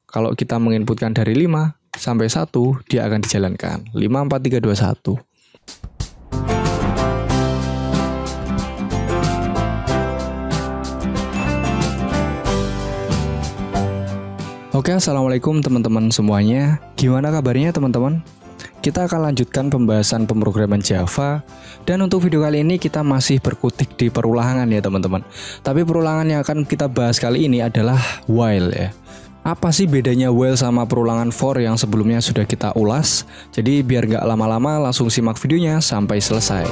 Kalau kita menginputkan dari 5 sampai 1, dia akan dijalankan. 5, 4, 3, 2, 1. Oke, assalamualaikum teman-teman semuanya. Gimana kabarnya teman-teman? Kita akan lanjutkan pembahasan pemrograman Java. Dan untuk video kali ini kita masih berkutik di perulangan ya teman-teman. Tapi perulangan yang akan kita bahas kali ini adalah while ya. Apa sih bedanya while sama perulangan for yang sebelumnya sudah kita ulas? Jadi biar nggak lama-lama langsung simak videonya sampai selesai.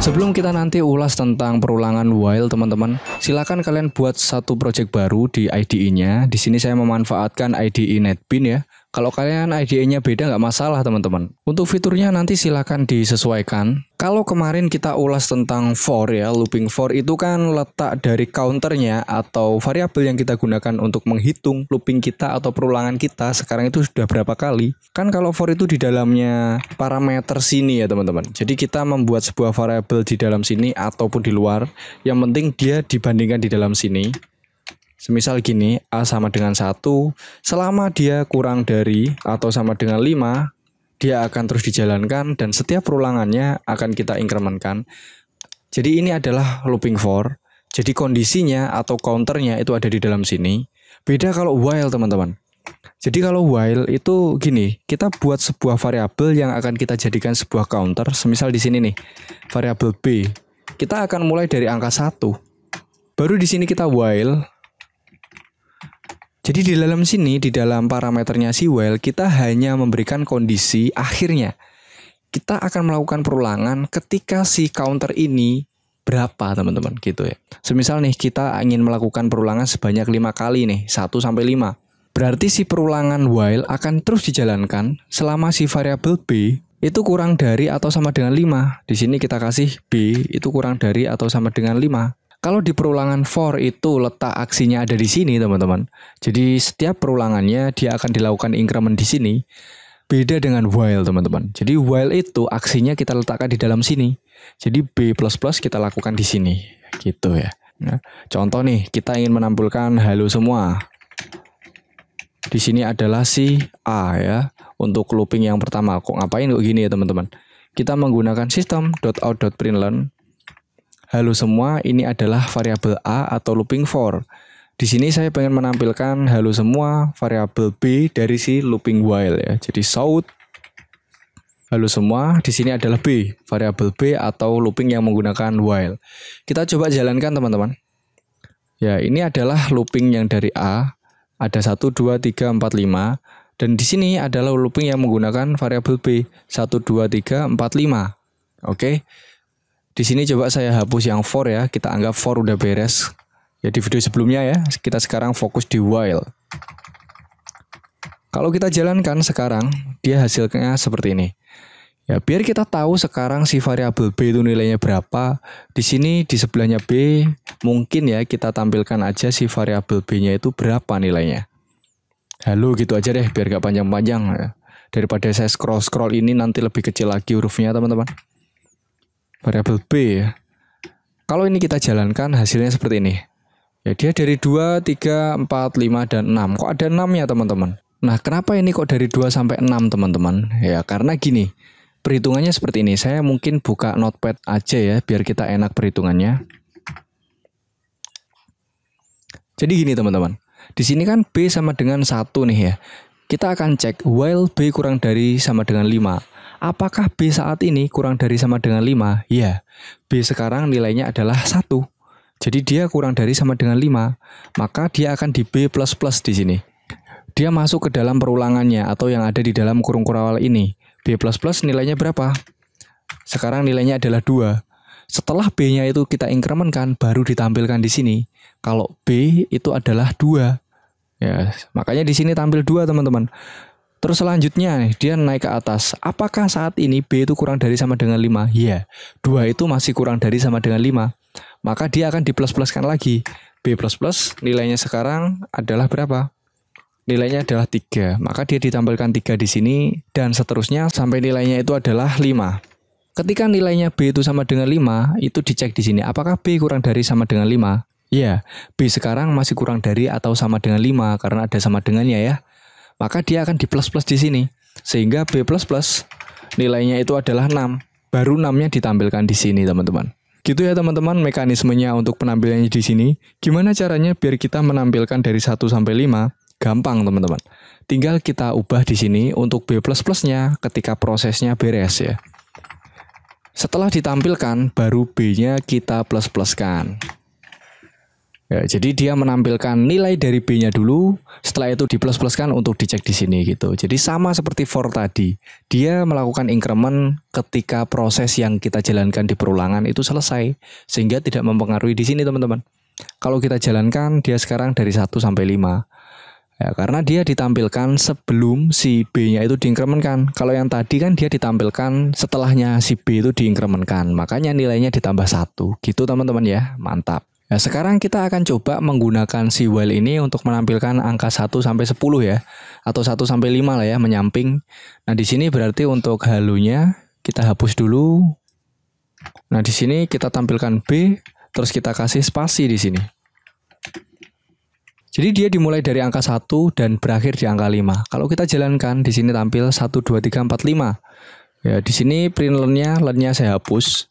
Sebelum kita nanti ulas tentang perulangan while teman-teman, silakan kalian buat satu project baru di IDE-nya. Di sini saya memanfaatkan IDE NetBeans ya. Kalau kalian IDE-nya beda nggak masalah teman-teman. Untuk fiturnya nanti silakan disesuaikan. Kalau kemarin kita ulas tentang for ya, looping for itu kan letak dari counternya atau variabel yang kita gunakan untuk menghitung looping kita atau perulangan kita sekarang itu sudah berapa kali. Kan kalau for itu di dalamnya parameter sini ya teman-teman. Jadi kita membuat sebuah variabel di dalam sini ataupun di luar. Yang penting dia dibandingkan di dalam sini. Semisal gini, A sama dengan 1, selama dia kurang dari atau sama dengan 5, dia akan terus dijalankan dan setiap perulangannya akan kita incrementkan. Jadi ini adalah looping for. Jadi kondisinya atau counternya itu ada di dalam sini. Beda kalau while teman-teman. Jadi kalau while itu gini, kita buat sebuah variabel yang akan kita jadikan sebuah counter. Semisal di sini nih, variabel B. Kita akan mulai dari angka 1. Baru di sini kita while. Jadi di dalam sini, di dalam parameternya si while, kita hanya memberikan kondisi akhirnya. Kita akan melakukan perulangan ketika si counter ini berapa teman-teman gitu ya. Semisal nih kita ingin melakukan perulangan sebanyak 5 kali nih, 1 sampai 5. Berarti si perulangan while akan terus dijalankan selama si variabel B itu kurang dari atau sama dengan 5. Di sini kita kasih B itu kurang dari atau sama dengan 5. Kalau di perulangan for itu letak aksinya ada di sini teman-teman. Jadi setiap perulangannya dia akan dilakukan increment di sini. Beda dengan while teman-teman. Jadi while itu aksinya kita letakkan di dalam sini. Jadi B++ kita lakukan di sini. Gitu ya. Nah, contoh nih kita ingin menampilkan halo semua. Di sini adalah si A ya. Untuk looping yang pertama. Kok ngapain kok gini ya teman-teman. Kita menggunakan system.out.println. Halo semua, ini adalah variabel A atau looping for. Di sini saya pengen menampilkan halo semua variabel B dari si looping while ya. Jadi shout halo semua, di sini adalah B, variabel B atau looping yang menggunakan while. Kita coba jalankan teman-teman. Ya, ini adalah looping yang dari A. Ada 1 2 3 4 5 dan di sini adalah looping yang menggunakan variabel B 1 2 3 4 5. Oke. Di sini coba saya hapus yang for ya, kita anggap for udah beres. Ya di video sebelumnya ya, kita sekarang fokus di while. Kalau kita jalankan sekarang, dia hasilnya seperti ini. Ya biar kita tahu sekarang si variabel B itu nilainya berapa. Di sini di sebelahnya B, mungkin ya kita tampilkan aja si variabel B-nya itu berapa nilainya. Halo gitu aja deh, biar gak panjang-panjang ya. Daripada saya scroll ini nanti lebih kecil lagi hurufnya teman-teman. Variabel B ya. Kalau ini kita jalankan hasilnya seperti ini. Ya dia dari 2, 3, 4, 5, dan 6. Kok ada 6 ya teman-teman? Nah kenapa ini kok dari 2 sampai 6 teman-teman? Ya karena gini. Perhitungannya seperti ini. Saya mungkin buka notepad aja ya. Biar kita enak perhitungannya. Jadi gini teman-teman. Di sini kan B sama dengan 1 nih ya. Kita akan cek while B kurang dari sama dengan 5. Apakah B saat ini kurang dari sama dengan 5? Ya, B sekarang nilainya adalah 1. Jadi dia kurang dari sama dengan 5. Maka dia akan di B++ di sini. Dia masuk ke dalam perulangannya atau yang ada di dalam kurung kurawal ini. B++ nilainya berapa? Sekarang nilainya adalah 2. Setelah B-nya itu kita incrementkan, baru ditampilkan di sini. Kalau B itu adalah 2. Ya, makanya di sini tampil 2 teman-teman. Terus selanjutnya nih, dia naik ke atas. Apakah saat ini B itu kurang dari sama dengan 5? Ya, 2 itu masih kurang dari sama dengan 5. Maka dia akan di++kan lagi. B++ nilainya sekarang adalah berapa? Nilainya adalah 3. Maka dia ditampilkan 3 di sini dan seterusnya sampai nilainya itu adalah 5. Ketika nilainya B itu sama dengan 5, itu dicek di sini. Apakah B kurang dari sama dengan 5? Ya, B sekarang masih kurang dari atau sama dengan 5 karena ada sama dengannya ya. Maka dia akan di plus-plus di sini. Sehingga B++ nilainya itu adalah 6. Baru 6-nya ditampilkan di sini, teman-teman. Gitu ya teman-teman mekanismenya untuk penampilannya di sini. Gimana caranya biar kita menampilkan dari 1 sampai 5? Gampang teman-teman. Tinggal kita ubah di sini untuk B++-nya ketika prosesnya beres ya. Setelah ditampilkan baru B-nya kita plus-pluskan. Ya, jadi dia menampilkan nilai dari B-nya dulu, setelah itu di plus-pluskan untuk dicek di sini gitu. Jadi sama seperti for tadi, dia melakukan increment ketika proses yang kita jalankan di perulangan itu selesai, sehingga tidak mempengaruhi di sini teman-teman. Kalau kita jalankan dia sekarang dari 1 sampai 5. Ya, karena dia ditampilkan sebelum si B-nya itu diinkrementkan. Kalau yang tadi kan dia ditampilkan setelahnya si B itu diinkrementkan, makanya nilainya ditambah 1. Gitu teman-teman ya, mantap. Nah, sekarang kita akan coba menggunakan si while ini untuk menampilkan angka 1 sampai 10 ya. Atau 1 sampai 5 lah ya, menyamping. Nah, di sini berarti untuk halunya kita hapus dulu. Nah, di sini kita tampilkan B, terus kita kasih spasi di sini. Jadi dia dimulai dari angka 1 dan berakhir di angka 5. Kalau kita jalankan, di sini tampil 1, 2, 3, 4, 5. Ya, di sini print len-nya saya hapus.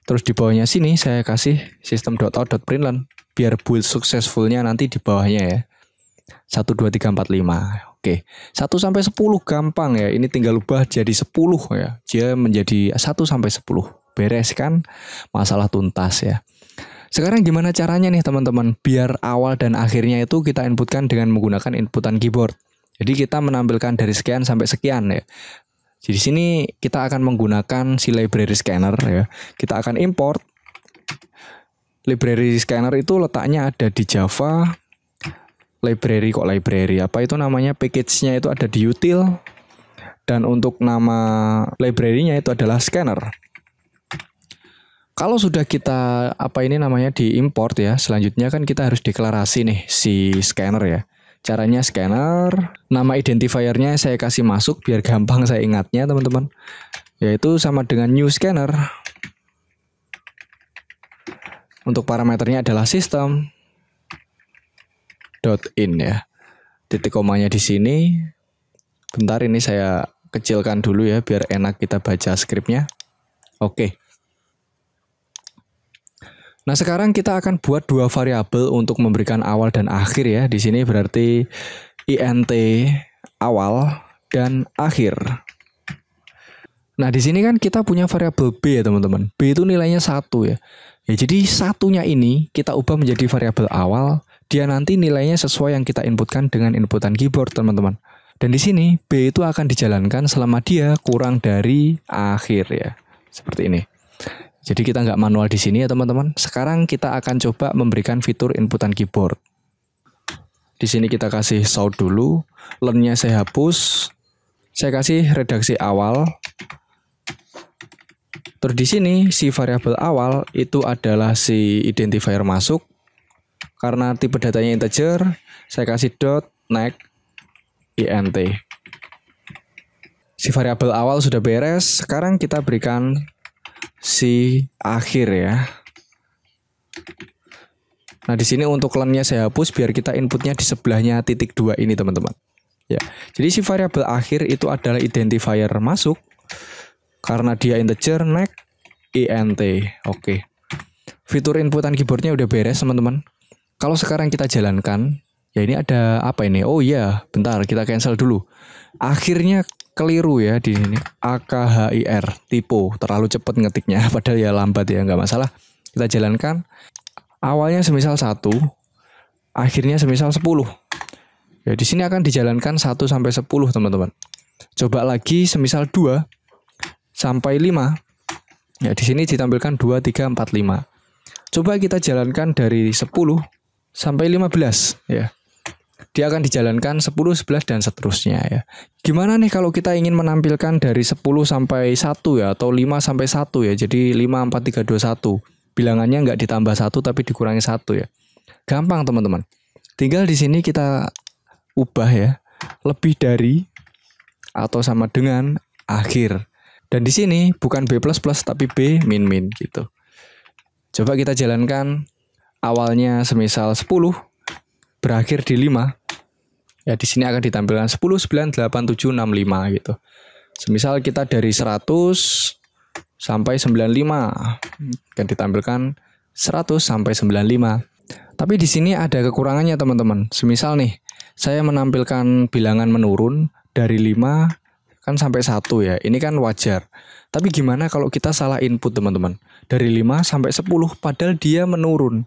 Terus di bawahnya sini saya kasih system.out.println biar build successful-nya nanti di bawahnya ya. 1, 2, 3, 4, 5. Oke. 1 sampai 10 gampang ya. Ini tinggal ubah jadi 10 ya. Dia menjadi 1 sampai 10. Beres kan? Masalah tuntas ya. Sekarang gimana caranya nih teman-teman? Biar awal dan akhirnya itu kita inputkan dengan menggunakan inputan keyboard. Jadi kita menampilkan dari sekian sampai sekian ya. Jadi di sini kita akan menggunakan si library scanner ya. Kita akan import. Library scanner itu letaknya ada di Java. Library apa itu namanya? Package-nya itu ada di util. Dan untuk nama library-nya itu adalah scanner. Kalau sudah kita diimport ya, selanjutnya kan kita harus deklarasi nih si scanner ya. Caranya scanner, nama identifiernya saya kasih masuk biar gampang saya ingatnya teman-teman. Yaitu sama dengan new scanner. Untuk parameternya adalah system .in ya. Titik komanya di sini. Bentar ini saya kecilkan dulu ya biar enak kita baca skripnya. Oke. Nah, sekarang kita akan buat dua variabel untuk memberikan awal dan akhir ya. Di sini berarti int awal dan akhir. Nah, di sini kan kita punya variabel b ya, teman-teman. B itu nilainya 1 ya. Ya, jadi satunya ini kita ubah menjadi variabel awal, dia nanti nilainya sesuai yang kita inputkan dengan inputan keyboard, teman-teman. Dan di sini b itu akan dijalankan selama dia kurang dari akhir ya. Seperti ini. Jadi kita nggak manual di sini ya teman-teman. Sekarang kita akan coba memberikan fitur inputan keyboard. Di sini kita kasih shout dulu. Len-nya saya hapus. Saya kasih redaksi awal. Terus di sini si variabel awal itu adalah si identifier masuk. Karena tipe datanya integer, saya kasih dot next int. Si variabel awal sudah beres. Sekarang kita berikan si akhir ya. Nah, di sini untuk len-nya saya hapus biar kita inputnya di sebelahnya titik 2 ini teman-teman. Ya. Jadi si variabel akhir itu adalah identifier masuk karena dia integer next int. Oke. Fitur inputan keyboardnya udah beres teman-teman. Kalau sekarang kita jalankan, ya ini ada apa ini? Oh iya, bentar kita cancel dulu. Akhirnya keliru ya di sini, AKHIR, typo, terlalu cepat ngetiknya, padahal ya lambat ya, nggak masalah. Kita jalankan, awalnya semisal 1, akhirnya semisal 10. Ya di sini akan dijalankan 1 sampai 10 teman-teman. Coba lagi semisal 2 sampai 5. Ya di sini ditampilkan 2, 3, 4, 5. Coba kita jalankan dari 10 sampai 15 ya. Dia akan dijalankan 10, 11, dan seterusnya ya. Gimana nih kalau kita ingin menampilkan dari 10 sampai 1 ya, atau 5 sampai 1 ya. Jadi 5, 4, 3, 2, 1. Bilangannya nggak ditambah 1 tapi dikurangi 1 ya. Gampang teman-teman. Tinggal di sini kita ubah ya. Lebih dari atau sama dengan akhir. Dan di sini bukan B++ tapi B min gitu. Coba kita jalankan. awalnya semisal 10 berakhir di 5, ya di sini akan ditampilkan 10, 9, 8, 7, 6, 5 gitu. Semisal kita dari 100 sampai 95 akan ditampilkan 100 sampai 95. Tapi di sini ada kekurangannya teman-teman. Semisal nih, saya menampilkan bilangan menurun dari 5 kan sampai 1 ya. Ini kan wajar. Tapi gimana kalau kita salah input teman-teman? Dari 5 sampai 10 padahal dia menurun.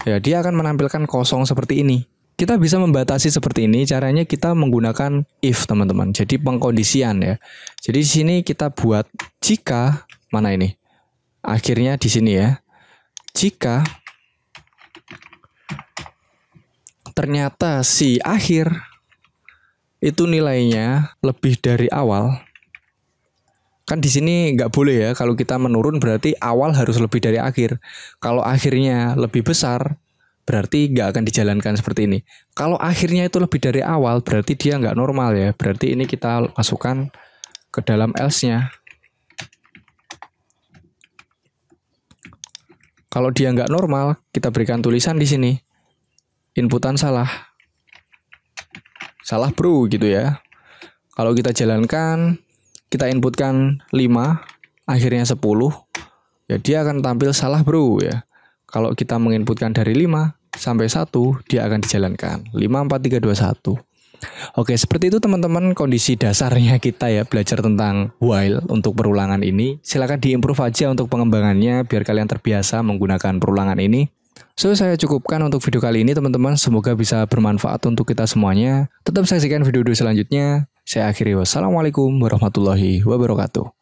Ya, dia akan menampilkan kosong seperti ini. Kita bisa membatasi seperti ini, caranya kita menggunakan if teman-teman. Jadi pengkondisian ya. Jadi di sini kita buat jika, mana ini? Akhirnya di sini ya. Jika ternyata si akhir itu nilainya lebih dari awal, kan di sini nggak boleh ya. Kalau kita menurun berarti awal harus lebih dari akhir. Kalau akhirnya lebih besar, berarti nggak akan dijalankan seperti ini. Kalau akhirnya itu lebih dari awal, berarti dia nggak normal ya. Berarti ini kita masukkan ke dalam else-nya. Kalau dia nggak normal, kita berikan tulisan di sini. Inputan salah. Salah bro gitu ya. Kalau kita jalankan, kita inputkan 5, akhirnya 10, ya dia akan tampil salah bro ya. Kalau kita menginputkan dari 5 sampai 1, dia akan dijalankan 5, 4, 3, 2, 1. Oke, seperti itu teman-teman kondisi dasarnya kita ya belajar tentang while untuk perulangan ini. Silakan diimprove aja untuk pengembangannya biar kalian terbiasa menggunakan perulangan ini. So, saya cukupkan untuk video kali ini teman-teman. Semoga bisa bermanfaat untuk kita semuanya. Tetap saksikan video-video selanjutnya. Saya akhiri. Wassalamualaikum warahmatullahi wabarakatuh.